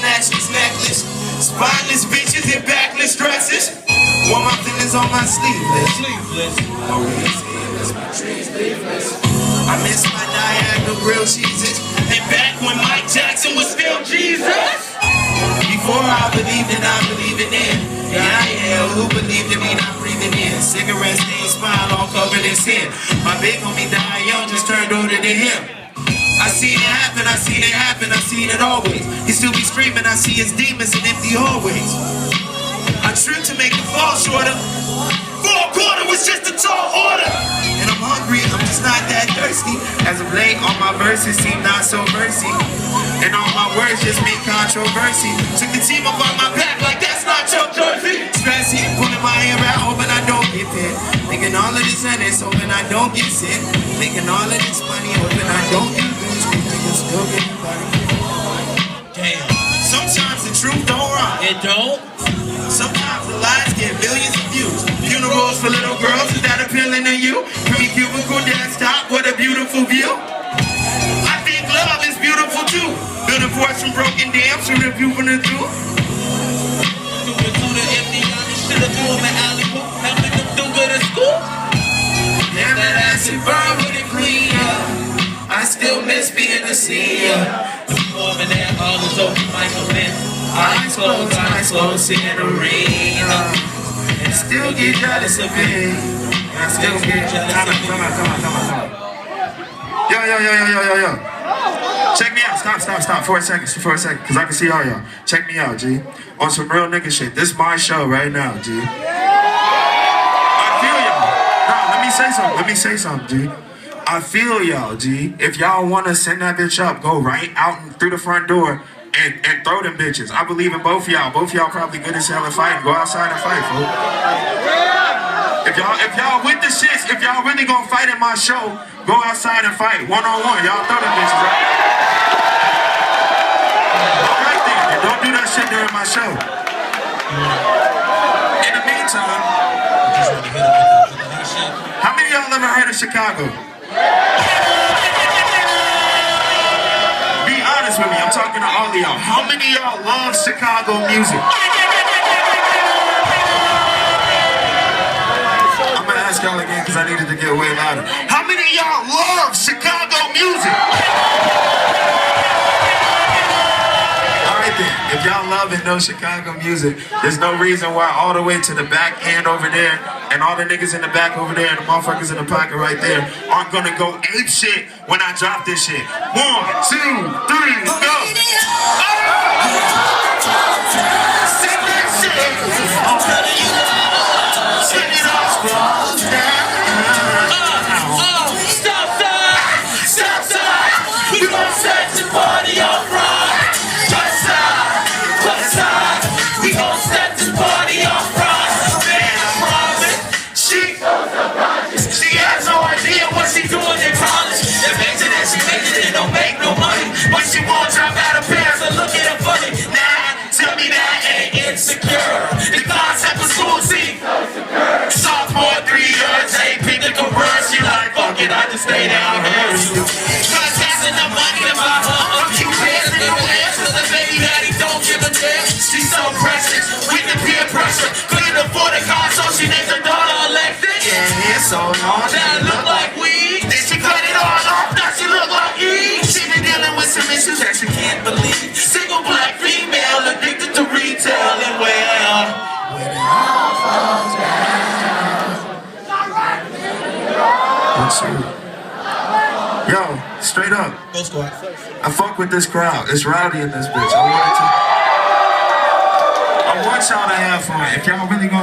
snatch this necklace. Spineless bitches in backless dresses. Want my feelings on my sleeveless. Always sleeveless, my trees leafless. I miss my Niagara grilled cheeses. And back when Mike Jackson was still Jesus. Before I believed in, I believed in. Yeah, I am. Who believed in me not breathing in? Cigarette stained smile all covered in sin. My big homie died young, just turned older than him. I seen it happen, I seen it happen, I seen it always. He still be screaming, I see his demons in empty hallways. I tried to make it fall shorter. 4 quarter was just a tall order. And I'm hungry, I'm just not that thirsty. As of late, all my verses seem not so mercy. And all my words just make controversy. Took the team up on my back like that's not your jersey. Stressy, pulling my hair out, hoping I don't get hit. Making all of this sentence, hoping I don't get sick. Making all of this money, hoping I don't get rich. Niggas still getting money. Damn. Sometimes the truth don't rhyme. It don't. Sometimes the lies get millions of views. Funerals for little girls, is that appealing to you? Pre-cubicle desktop, what a beautiful view. I think love is beautiful too. Build a force from broken dams, from the view from the zoo. To the empty, I should've threw him an alley hoop. Helping them do good at school. Damn, that acid burn with it clean up. I still miss being a senior. The performing that all is open mic event. Eyes closed, in the rain. And still get jealous of it. And still get jealous of it. Come on. Yo. Check me out. Stop. For a second. Because I can see all y'all. Check me out, G. On some real nigga shit. This is my show right now, G. I feel y'all. Nah, let me say something, G. I feel y'all, G. If y'all want to send that bitch up, go right out and through the front door. And throw them bitches. I believe in both y'all. Both y'all probably good as hell at fighting. Go outside and fight, folks. If y'all with the shits, if y'all really gonna fight in my show, go outside and fight. 1-on-1. Y'all throw them bitches, right? Alright then. Don't do that shit during my show. In the meantime, how many of y'all ever heard of Chicago? With me, I'm talking to all of y'all. How many of y'all love Chicago music? I'm gonna ask y'all again because I needed to get way louder. How many of y'all love Chicago music? Alright then, if y'all love and know Chicago music, there's no reason why all the way to the back end over there and all the niggas in the back over there and the motherfuckers in the pocket right there aren't gonna go ape shit when I drop this shit. 1, 2, 3, go! Stop! We gon' set the party off right. West side. We gon' set the party off right. Man, I promise. She has no idea what she doing in college. That makes it and she makes it and don't make no money. But she won't drop out of pants and look at her funny. Nah, tell me that ain't insecure. The concept of school, see. Sophomore 3 years, ain't picked a career. She like, fuck it, I just stay down here. Cause that's enough money to buy her a few pairs in the wares. Cause the baby daddy don't give a damn. She's so precious, with the peer pressure. Couldn't afford a car, so she named her daughter Alexis. Yeah, it's so long. That look like weed. Then she cut it all off, now she look like E. She been dealing with some issues that she can't believe. Single black female, addicted to retail, and well, when it all falls down. Yo, straight up. Go squad. I fuck with this crowd. It's rowdy in this bitch. I want y'all to have fun. If y'all really gonna